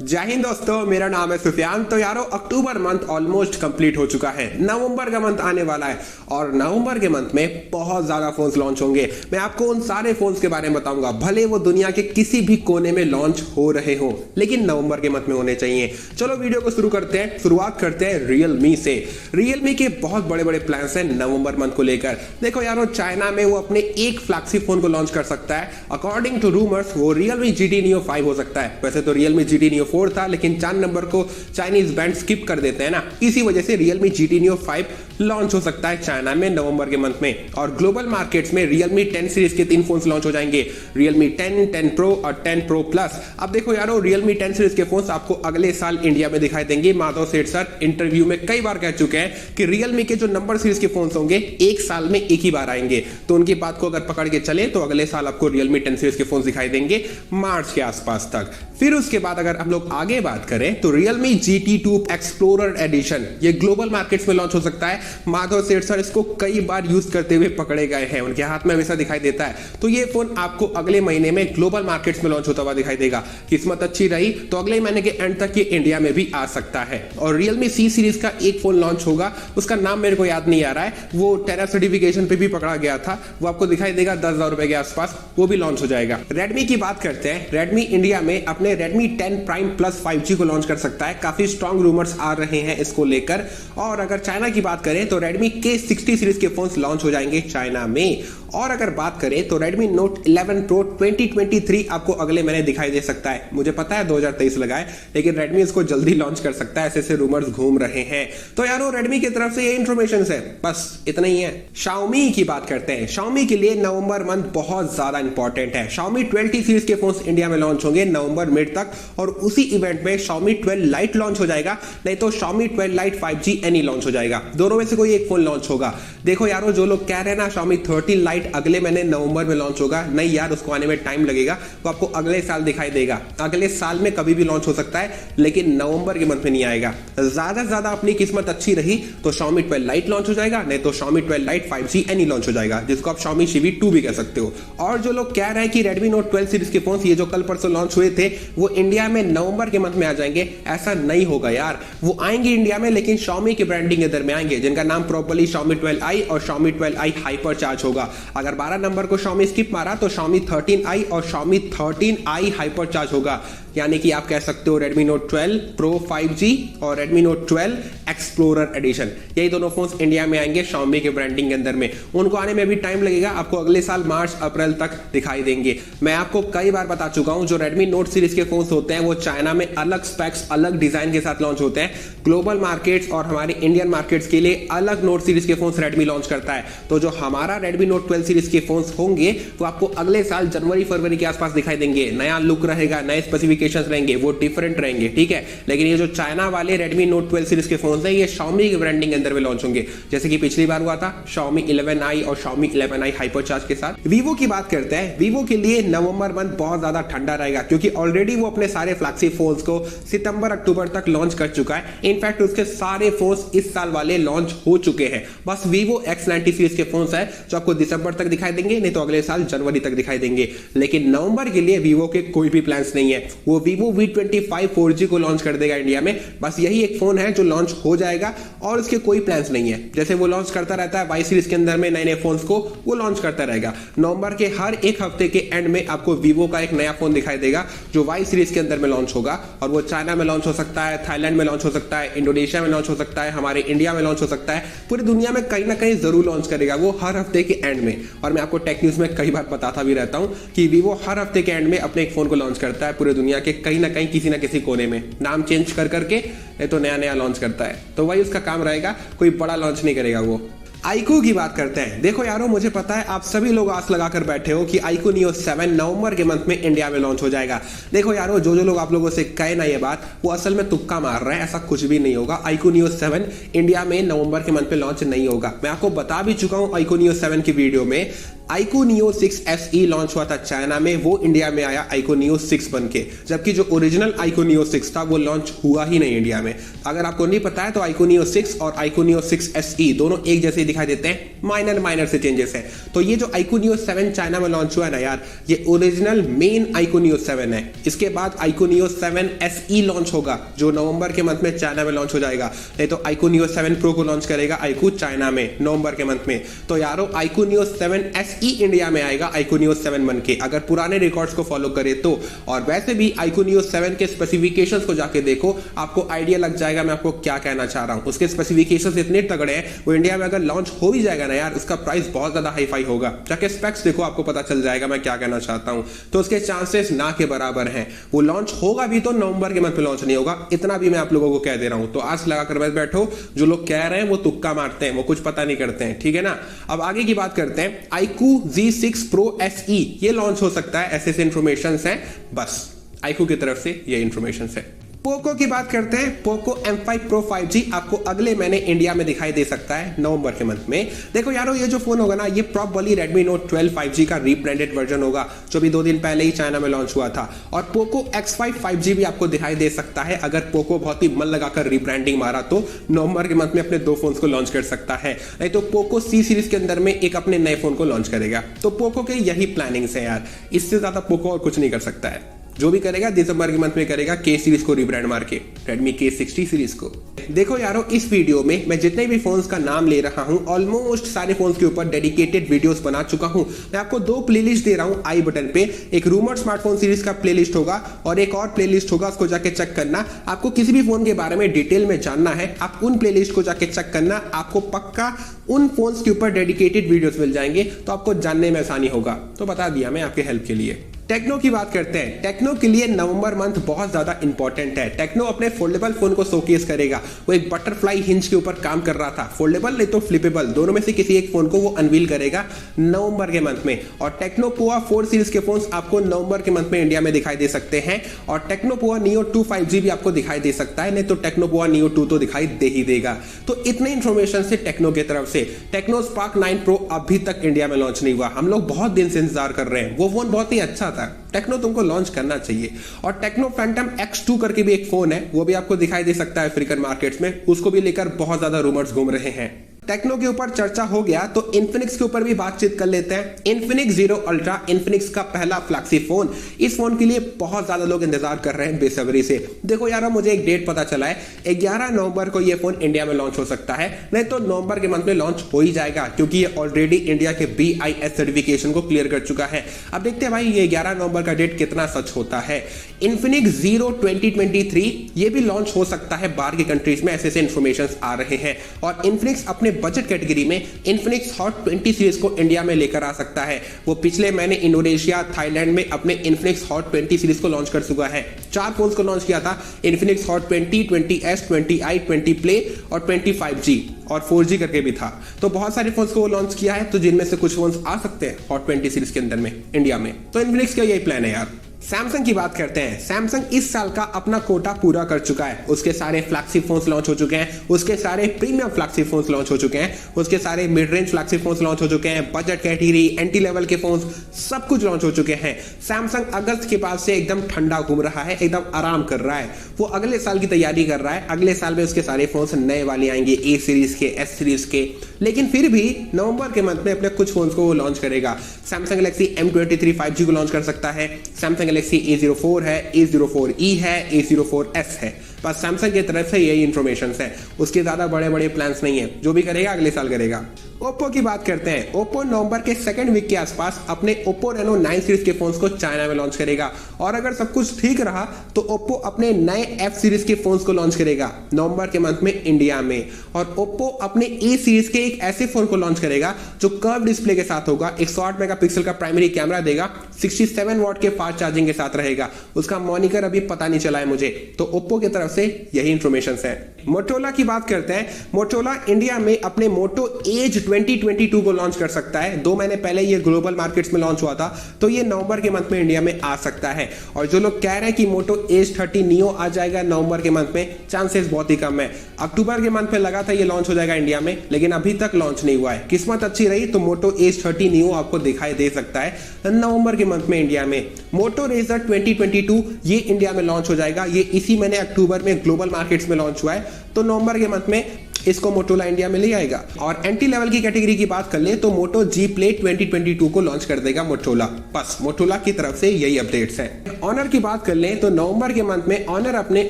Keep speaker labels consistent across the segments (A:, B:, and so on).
A: जय हिंद दोस्तों, मेरा नाम है सुफियान। तो यारो अक्टूबर मंथ ऑलमोस्ट कंप्लीट हो चुका है, नवंबर का मंथ आने वाला है और नवंबर के मंथ में बहुत ज्यादा फोन्स लॉन्च होंगे। मैं आपको उन सारे फोन्स के बारे में बताऊंगा, भले वो दुनिया के किसी भी कोने में लॉन्च हो रहे हो, लेकिन नवंबर के मंथ में होने चाहिए। चलो वीडियो को शुरू करते हैं। शुरुआत करते हैं रियलमी से। रियलमी के बहुत बड़े बड़े प्लान्स हैं नवंबर मंथ को लेकर। देखो यारो, चाइना में वो अपने एक फ्लैगशिप फोन को लॉन्च कर सकता है। अकॉर्डिंग टू रूमर्स वो रियलमी GT Neo 5 हो सकता है। वैसे तो रियलमी GT Neo 4 था, लेकिन 4 नंबर को चाइनीज बैंड स्किप कर देते हैं ना, इसी वजह से रियलमी GT Neo 5 लॉन्च हो सकता है चाइना में नवंबर के मंथ में। और ग्लोबल मार्केट्स में रियलमी 10 सीरीज के 3 फोन्स लॉन्च हो जाएंगे, रियलमी 10, 10 Pro और 10 Pro Plus। अब देखो यारो, रियलमी 10 सीरीज के फोन्स आपको अगले साल इंडिया में दिखाई देंगे। माधव सेठ सर इंटरव्यू में कई बार कह चुके हैं कि रियलमी के जो नंबर सीरीज के फोन्स होंगे एक साल में एक ही बार आएंगे। तो उनकी बात को अगर पकड़ के चले तो अगले साल आपको रियलमी 10 सीरीज के फोन्स दिखाई देंगे मार्च के आसपास तक। फिर उसके बाद अगर हम लोग आगे बात करें तो रियलमी GT2 एक्सप्लोरर एडिशन ये ग्लोबल मार्केट्स में लॉन्च हो सकता है। माधव सेठ सर इसको कई बार यूज करते हुए पकड़े गए हैं, उनके हाथ में हमेशा दिखाई देता है। तो ये फोन आपको अगले महीने में ग्लोबल मार्केट्स में लॉन्च होता हुआ दिखाई देगा। किस्मत अच्छी रही तो अगले महीने के एंड तक ये इंडिया में भी आ सकता है। और रियलमी C सीरीज का एक फोन लॉन्च होगा, उसका नाम मेरे को याद नहीं आ रहा है, वो टेरा सर्टिफिकेशन पे भी पकड़ा गया था, वो आपको दिखाई देगा 10,000 रुपए के आसपास, वो भी लॉन्च हो जाएगा। रेडमी की बात करते हैं। रेडमी इंडिया में अपने रेडमी 10 प्राइम प्लस 5G को लॉन्च कर सकता है। काफी स्ट्रॉन्ग रूमर्स आ रहे हैं इसको लेकर। और अगर चाइना की बात करें तो रेडमी K60 सीरीज के फोन्स लॉन्च हो जाएंगे चाइना में। और अगर बात करें तो रेडमी नोट 11 Pro 2023 आपको अगले महीने दिखाई दे सकता है। मुझे पता है 2023 लगा है, लेकिन रेडमी इसको जल्दी लॉन्च कर सकता है, ऐसे रूमर्स घूम रहे हैं। तो यारो, रेडमी की तरफ से ये इंफॉर्मेशन है, बस इतना ही है। Xiaomi की बात करते हैं। Xiaomi के लिए नवंबर मंथ बहुत ज्यादा इंपॉर्टेंट है। Xiaomi 20 सीरीज के फोन्स इंडिया में लॉन्च होंगे नवंबर मिड तक, और उसी इवेंट में Xiaomi 12 Lite लॉन्च हो जाएगा, नहीं तो Xiaomi 12 Lite 5G Any launch हो जाएगा। दोनों में से कोई एक फोन लॉन्च होगा। देखो यारो, जो लोग कह रहे हैं ना Xiaomi 13 Lite अगले महीने नवंबर में लॉन्च होगा, नहीं यार, उसको आने में टाइम लगेगा, वो आपको अगले साल दिखाई देगा। अगले साल में कभी भी लॉन्च हो सकता है, लेकिन नवंबर के मंथ में नहीं आएगा। ज्यादा से ज्यादा अपनी किस्मत अच्छी रही तो Xiaomi 12 Lite लॉन्च हो जाएगा, नहीं तो Xiaomi 12 Lite 5G Any launch हो जाएगा, जिसको आप Xiaomi Civi 2 भी कह सकते हो। और जो लोग कह रहे हैं कि Redmi Note 12 सीरीज के फोन ये जो कल परसों लॉन्च हुए थे वो इंडिया में नवंबर के मंथ में आ जाएंगे, ऐसा नहीं होगा यार। वो आएंगे इंडिया में, लेकिन Xiaomi के ब्रांडिंग इधर में आएंगे, जिनका नाम प्रॉपर्ली Xiaomi 12i और Xiaomi 12i हाइपर चार्ज होगा। अगर 12 नंबर को Xiaomi स्किप मारा तो Xiaomi 13i और Xiaomi 13i हाइपर चार्ज होगा। यानी कि आप कह सकते हो Redmi Note 12 Pro 5G और Redmi Note 12 Explorer एडिशन, यही दोनों फोन्स इंडिया में आएंगे Xiaomi के ब्रांडिंग के अंदर में। उनको आने में भी टाइम लगेगा, आपको अगले साल मार्च अप्रैल तक दिखाई देंगे। मैं आपको कई बार बता चुका हूं, जो Redmi Note सीरीज के फोन्स होते हैं वो चाइना में अलग स्पेक्स, अलग डिजाइन के साथ लॉन्च होते हैं। ग्लोबल मार्केट्स और हमारे इंडियन मार्केट्स के लिए अलग नोट सीरीज के फोन्स Redmi लॉन्च करता है। तो जो हमारा Redmi Note 12 सीरीज के फोन्स होंगे वो आपको अगले साल जनवरी फरवरी के आसपास दिखाई देंगे। नया लुक रहेगा, नए स्पेसिफिकेशंस रहेंगे, वो डिफरेंट रहेंगे, ठीक है। लेकिन ये जो चाइना वाले Redmi Note 12 सीरीज के फोन्स हैं ये Xiaomi के ब्रांडिंग के अंदर में लॉन्च होंगे, जैसे कि पिछली बार हुआ था Xiaomi 11i और Xiaomi 11i हाइपर चार्ज के साथ। Vivo की बात करते हैं। Vivo के लिए नवंबर मंथ बहुत ज्यादा ठंडा रहेगा, क्योंकि ऑलरेडी वो अपने सारे फ्लैगशिप फोन्स को सितंबर अक्टूबर तक लॉन्च कर चुका है। इनफैक्ट उसके सारे फोन्स इस साल वाले लॉन्च हो चुके हैं। बस Vivo X90 सीरीज के फोन्स है जो आपको दिसंबर तक दिखाई देंगे, नहीं तो अगले साल जनवरी तक दिखाई देंगे। लेकिन नवंबर के लिए Vivo के कोई भी प्लान्स नहीं है। वो Vivo V25 4G को लॉन्च कर देगा इंडिया में, बस यही एक फोन है जो लॉन्च हो जाएगा और उसके कोई प्लान्स नहीं है। जैसे वो लॉन्च करता रहता है Y सीरीज के अंदर में नए नए फोन्स को, वो लॉन्च करता रहेगा। नवंबर के हर एक हफ्ते के एंड में आपको Vivo का एक नया फोन दिखाई देगा जो Y सीरीज के अंदर में लॉन्च होगा, और वो चाइना में लॉन्च हो सकता है, थाईलैंड में लॉन्च हो सकता है, इंडोनेशिया में लॉन्च हो सकता है, हमारे इंडिया में लॉन्च हो सकता है, पूरी दुनिया में कहीं ना कहीं जरूर लॉन्च करेगा वो हर हफ्ते के एंड में। और मैं आपको टेक न्यूज में कई बार बताता भी रहता हूं कि Vivo हर हफ्ते के एंड में अपने एक फोन को लॉन्च करता है पूरे दुनिया के कहीं ना कहीं किसी ना किसी कोने में, नाम चेंज कर करके ये तो नया नया लॉन्च करता है। तो वही उसका काम रहेगा, कोई बड़ा लॉन्च नहीं करेगा वो। iQOO की बात करते हैं। देखो यारो, मुझे पता है आप सभी लोग आस लगाकर बैठे हो कि iQOO Neo 7 नवंबर के मंथ में इंडिया में लॉन्च हो जाएगा। देखो यारो, जो लोग आप लोगों से कहे ना ये बात, वो असल में तुक्का मार रहे हैं, ऐसा कुछ भी नहीं होगा। iQOO Neo 7 इंडिया में नवंबर के मंथ में लॉन्च नहीं होगा। मैं आपको बता भी चुका हूं iQOO Neo 7 की वीडियो में। iQOO Neo 6 SE लॉन्च हुआ था चाइना में, वो इंडिया में आया iQOO Neo 6 बन के, जबकि जो ओरिजिनल iQOO Neo 6 था वो लॉन्च हुआ ही नहीं इंडिया में। अगर आपको नहीं पता है तो iQOO Neo 6 और iQOO Neo 6 SE दोनों एक जैसे दिखाई देते हैं, माइनर से चेंजेस है। तो ये जो iQOO Neo 7 चाइना में लॉन्च हुआ है ना यार, ये ओरिजिनल मेन iQOO Neo 7 है। इसके बाद iQOO Neo 7 SE लॉन्च होगा जो नवंबर के मंथ में चाइना में लॉन्च हो जाएगा। नहीं तो iQOO Neo 7 Pro को लॉन्च करेगा iQOO चाइना में नवंबर के मंथ में। तो यारो iQOO Neo 7 SE इंडिया में आएगा iQOO Neo 7 बन के, अगर पुराने रिकॉर्ड्स को फॉलो करे तो। और वैसे भी iQOO Neo 7 के स्पेसिफिकेशंस को जाके देखो, आपको आइडिया लग जाएगा मैं आपको क्या कहना चाह रहा हूं। उसके स्पेसिफिकेशंस इतने तगड़े हैं, वो इंडिया में अगर लॉन्च हो भी जाएगा ना यार, उसका प्राइस बहुत ज्यादा हाई फाई होगा। जाके स्पेक्स देखो, आपको पता चल जाएगा मैं क्या कहना चाहता हूं। तो उसके चांसेस ना के बराबर हैं। वो लॉन्च होगा भी तो नवंबर के मंथ में लॉन्च नहीं होगा, इतना भी मैं आप लोगों को कह दे रहा हूं। तो आस लगाकर बैठ बैठो, जो लोग कह रहे हैं वो तुक्का मारते हैं, वो कुछ पता नहीं करते हैं, ठीक है ना। अब आगे की बात करते हैं, iQOO Z6 Pro SE ये लॉन्च हो सकता है, ऐसे इंफॉर्मेशन है। बस iQOO की तरफ से ये इंफॉर्मेशन है। पोको की बात करते हैं, पोको M5 Pro 5G आपको अगले महीने इंडिया में दिखाई दे सकता है नवंबर के मंथ में। देखो यारो, ये जो फोन होगा ना, ये प्रॉबली Redmi Note 12 5G का रीब्रांडेड वर्जन होगा, जो भी 2 दिन पहले ही चाइना में लॉन्च हुआ था। और पोको X5 5G भी आपको दिखाई दे सकता है, अगर पोको बहुत ही मन लगाकर रीब्रांडिंग मारा तो नवंबर के मंथ में अपने 2 फोन को लॉन्च कर सकता है। नहीं तो पोको C सीरीज के अंदर में एक अपने नए फोन को लॉन्च करेगा। तो पोको के यही प्लानिंग्स है यार, इससे ज्यादा पोको और कुछ नहीं कर सकता है। जो भी करेगा दिसंबर के मंथ में करेगा K सीरीज को रीब्रांड मार के, Redmi K60 सीरीज को। देखो यारो, इस वीडियो में मैं जितने भी फोन्स का नाम ले रहा हूं, ऑलमोस्ट सारे फोन्स के ऊपर डेडिकेटेड वीडियोस बना चुका हूं। मैं आपको 2 प्लेलिस्ट दे रहा हूं आई बटन पे, एक रूमर स्मार्टफोन सीरीज का प्लेलिस्ट होगा और एक और प्लेलिस्ट होगा, उसको जाके चेक करना। आपको किसी भी फोन के बारे में डिटेल में जानना है, आप उन प्लेलिस्ट को जाके चेक करना, आपको पक्का उन फोन्स के ऊपर डेडिकेटेड वीडियोस मिल जाएंगे, तो आपको जानने में आसानी होगा। तो बता दिया मैं आपके हेल्प के लिए। टेक्नो की बात करते हैं, टेक्नो के लिए नवंबर मंथ बहुत ज्यादा इंपॉर्टेंट है। टेक्नो अपने फोल्डेबल फोन को शोकेस करेगा। वो एक बटरफ्लाई हिंज के ऊपर काम कर रहा था, फोल्डेबल नहीं तो फ्लिपेबल, दोनों में से किसी एक फोन को वो अनवील करेगा नवंबर के मंथ में। और टेक्नो पोआ 4 सीरीज के फोन्स आपको नवंबर के मंथ में इंडिया में दिखाई दे सकते हैं। और टेक्नो पोआ Neo 2 5G भी आपको दिखाई दे सकता है, नहीं तो टेक्नो पोआ Neo 2 तो दिखाई दे ही देगा। तो इतने इंफॉर्मेशन से टेक्नो की तरफ से। टेक्नो स्पार्क 9 Pro अभी तक इंडिया में लॉन्च नहीं हुआ, हम लोग बहुत दिन से इंतजार कर रहे हैं। वो फोन बहुत ही अच्छा था, टेक्नो तुमको लॉन्च करना चाहिए। और टेक्नो फैंटम X2 करके भी एक फोन है, वो भी आपको दिखाई दे सकता है अफ्रीकन मार्केट्स में, उसको भी लेकर बहुत ज्यादा रूमर्स घूम रहे हैं। टेक्नो के ऊपर चर्चा हो गया तो इन्फिनिक्स के ऊपर भी बातचीत कर लेते हैं। इन्फिनिक्स Zero Ultra, इन्फिनिक्स का पहला फ्लैगशिप फोन, इस फोन के लिए बहुत ज्यादा लोग इंतजार कर रहे हैं बेसब्री से। देखो यार, मुझे एक डेट पता चला है, 11 नवंबर को ये फोन इंडिया में लॉन्च हो सकता है, नहीं तो नवंबर के मंथ में लॉन्च हो ही जाएगा, क्योंकि ये ऑलरेडी इंडिया के BIS सर्टिफिकेशन को क्लियर कर चुका है। अब देखते हैं भाई ये 11 नवंबर का डेट कितना सच होता है। इन्फिनिक्स Zero 2023 ये भी लॉन्च हो सकता है बाहर की कंट्रीज में, ऐसे इंफॉर्मेशन आ रहे हैं। और इन्फिनिक्स अपने बजट कैटेगरी में इन्फिनिक्स हॉट 20 सीरीज को इंडिया में लेकर आ सकता है। वो पिछले महीने इंडोनेशिया, थाईलैंड में अपने इन्फिनिक्स हॉट 20 सीरीज को लॉन्च कर चुका है। 4 फोन्स को लॉन्च किया था, Infinix hot 20, 20S, 20i, 20 play और 20 5G और 4G करके भी था। तो बहुत सारे फोन्स को वो लॉन्च किया है, तो जिनमें से कुछ फोन्स आ सकते हैं हॉट 20 सीरीज के अंदर में इंडिया में। तो इन्फिनिक्स का यही प्लान है यार। सैमसंग की बात करते हैं, सैमसंग इस साल का अपना कोटा पूरा कर चुका है। उसके सारे फ्लैगशिप फोन्स लॉन्च हो चुके हैं, उसके सारे प्रीमियम फ्लैगशिप फोन्स लॉन्च हो चुके हैं, उसके सारे mid range flagship phones launch हो चुके हैं, बजट कैटेगरी, एंटी लेवल के फोन्स सब कुछ लॉन्च हो चुके हैं। सैमसंग अगस्त के बाद से एकदम ठंडा घूम रहा है, एकदम आराम कर रहा है। वो अगले साल की तैयारी कर रहा है, अगले साल में उसके सारे फोन्स नए वाले आएंगे, A सीरीज के, S सीरीज के। लेकिन फिर भी नवंबर के मंथ में अपने कुछ फोन्स को वो लॉन्च करेगा। सैमसंग गैलेक्सी M23 5G को लॉन्च कर सकता है, सैमसंग गैलेक्सी A04 है, A04e है, A04s है। बस सैमसंग की तरफ से यही इंफॉर्मेशन है, उसके ज्यादा बड़े बड़े प्लान्स नहीं है। जो भी करेगा अगले साल करेगा। ओप्पो की बात करते हैं, ओप्पो नवंबर के 2nd वीक के आसपास अपने ओप्पो रेनो 9 सीरीज के फोन्स को चाइना में लॉन्च करेगा। और अगर सब कुछ ठीक रहा तो ओप्पो अपने नए F सीरीज के फोन्स को लॉन्च करेगा नवंबर के मंथ में इंडिया में। और ओप्पो अपने A सीरीज के एक ऐसे फोन को लॉन्च करेगा जो कर्व डिस्प्ले के साथ होगा, 108 मेगापिक्सल का प्राइमरी कैमरा देगा, 67 वॉट के फास्ट चार्जिंग के साथ रहेगा। उसका मॉनिकर अभी पता नहीं चला है मुझे। तो ओप्पो की तरफ से यही इंफॉर्मेशन है। मोटोरोला की बात करते हैं। मोटोरोला इंडिया में अपने मोटो एज 2022 को लॉन्च कर सकता है। 2 महीने पहले ये ग्लोबल मार्केट्स में लॉन्च हुआ था, तो ये नवंबर के मंथ में इंडिया में आ सकता है। और जो लोग कह रहे हैं कि मोटो एज 30 नियो आ जाएगा नवंबर के मंथ में, चांसेस बहुत ही कम है। अक्टूबर के मंथ में लगा था ये लॉन्च हो जाएगा इंडिया में, लेकिन अभी तक लॉन्च नहीं हुआ है। किस्मत अच्छी रही तो मोटो एज 30 नियो आपको दिखाई दे सकता है नवंबर के मंथ में इंडिया में। मोटो रेजर 2022 ये इंडिया में लॉन्च हो जाएगा। ये इसी महीने अक्टूबर में ग्लोबल मार्केट्स में लॉन्च हुआ है, तो नवंबर के मंथ में इसको मोटोरोला इंडिया में ले आएगा। और एंट्री लेवल की कैटेगरी की बात कर ले तो मोटो जी प्ले 2022 को लॉन्च कर देगा मोटोरोला। बस मोटोरोला की तरफ से यही अपडेट्स हैं। ऑनर की बात कर ले तो नवंबर के मंथ में ऑनर अपने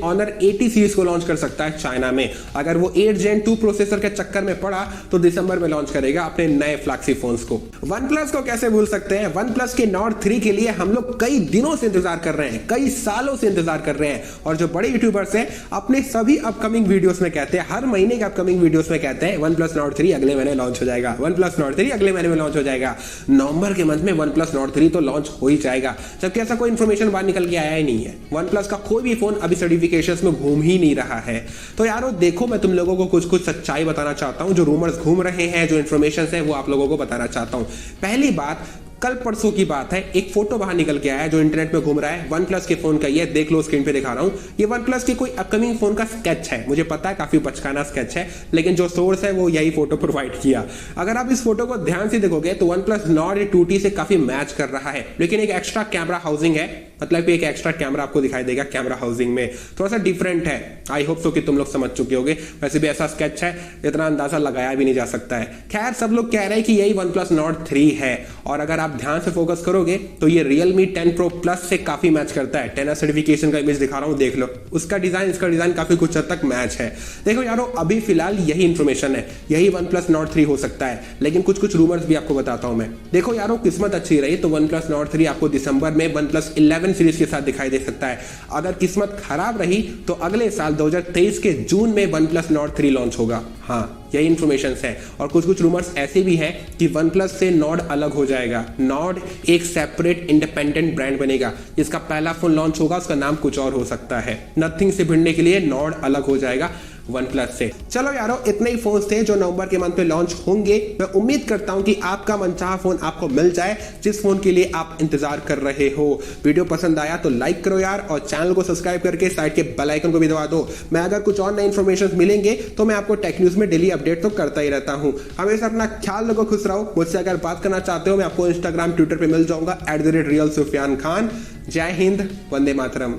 A: ऑनर 80 सीरीज को लॉन्च कर सकता है चाइना में। अगर वो 8 Gen 2 प्रोसेसर के चक्कर में पड़ा तो दिसंबर में लॉन्च करेगा अपने नए फ्लैगशिप फोन्स को। OnePlus को कैसे भूल सकते हैं। OnePlus के Nord 3 के लिए हम लोग कई दिनों से इंतजार कर रहे हैं, कई सालों से इंतजार कर रहे हैं। और जो बड़े यूट्यूबर्स हैं अपने सभी अपकमिंग वीडियोस में कहते हैं, हर महीने के अपकमिंग वीडियोस में कहते हैं OnePlus Nord 3 अगले महीने लॉन्च हो जाएगा, OnePlus Nord 3 अगले महीने में लॉन्च हो जाएगा। नवंबर के मंथ में OnePlus Nord 3 तो लॉन्च हो ही जाएगा, जबकि ऐसा कोई इंफॉर्मेशन बाहर निकल के आया ही नहीं है। OnePlus का कोई भी फोन अभी सर्टिफिकेशंस में घूम ही नहीं रहा है। तो यारो देखो, मैं तुम लोगों को कुछ सच्चाई बताना चाहता हूं। जो रूमर्स घूम रहे हैं, जो इन्फॉर्मेशन है, वो आप लोगों को बताना चाहता हूं। पहली बात, कल परसों की बात है, एक फोटो बाहर निकल के आया है जो इंटरनेट में घूम रहा है। OnePlus के फोन का ये देख लो, स्क्रीन पे दिखा रहा हूं। ये OnePlus के कोई अपकमिंग फोन का स्केच है। मुझे पता है काफी बचकाना स्केच है, लेकिन जो सोर्स है वो यही फोटो प्रोवाइड किया। अगर आप इस फोटो को ध्यान से देखोगे तो OnePlus Nord 2T से काफी मैच कर रहा है, लेकिन एक एक्स्ट्रा कैमरा हाउसिंग है, मतलब एक एक्स्ट्रा कैमरा आपको दिखाई देगा कैमरा हाउसिंग में, थोड़ा सा डिफरेंट है। आई होप सो कि तुम लोग समझ चुके होगे। वैसे भी ऐसा स्केच है, इतना अंदाजा लगाया भी नहीं जा सकता है। खैर, सब लोग कह रहे हैं कि यही OnePlus Nord 3 है। और अगर आप ध्यान से फोकस करोगे तो ये Realme 10 Pro Plus से काफी मैच करता है। 10 सर्टिफिकेशन का इमेज दिखा रहा हूं, देख लो। उसका डिजाइन, इसका डिजाइन काफी कुछ हद तक मैच है। देखो यारो, अभी फिलहाल यही इंफॉर्मेशन है, यही OnePlus Nord 3 हो सकता है, लेकिन कुछ रूमर्स भी आपको बताता हूं मैं। देखो यारो, किस्मत अच्छी रही तो OnePlus Nord 3 आपको दिसंबर में OnePlus 11 सीरीज के साथ दिखाई दे सकता है। अगर किस्मत खराब रही तो अगले साल 2023 के जून में OnePlus Nord 3 लॉन्च होगा। हाँ, यही इंफॉर्मेशन है। और कुछ रूमर्स ऐसे भी हैं कि OnePlus से Nord अलग हो जाएगा। Nord एक सेपरेट इंडिपेंडेंट ब्रांड बनेगा। जिसका पहला फोन लॉन्च होगा उसका नाम कुछ और हो सकता है। नथिंग से भिड़ने के लिए Nord अलग हो जाएगा OnePlus से। चलो यारो, इतने ही फोन्स थे जो नवंबर के मंथ में लॉन्च होंगे। मैं उम्मीद करता हूं कि आपका मनचाहा फोन आपको मिल जाए, जिस फोन के लिए आप इंतजार कर रहे हो। वीडियो पसंद आया तो लाइक करो यार, और चैनल को सब्सक्राइब करके साइड के बेल आइकन को भी दबा दो। मैं अगर कुछ और नए इन्फॉर्मेशन मिलेंगे तो मैं आपको टेक न्यूज में डेली अपडेट तो करता ही रहता हूं। हमेशा अपना ख्याल रखो, खुश रहो। मुझसे अगर बात करना चाहते हो, मैं आपको इंस्टाग्राम, ट्विटर पे मिल जाऊंगा @RealSufyan Khan। जय हिंद, वंदे मातरम।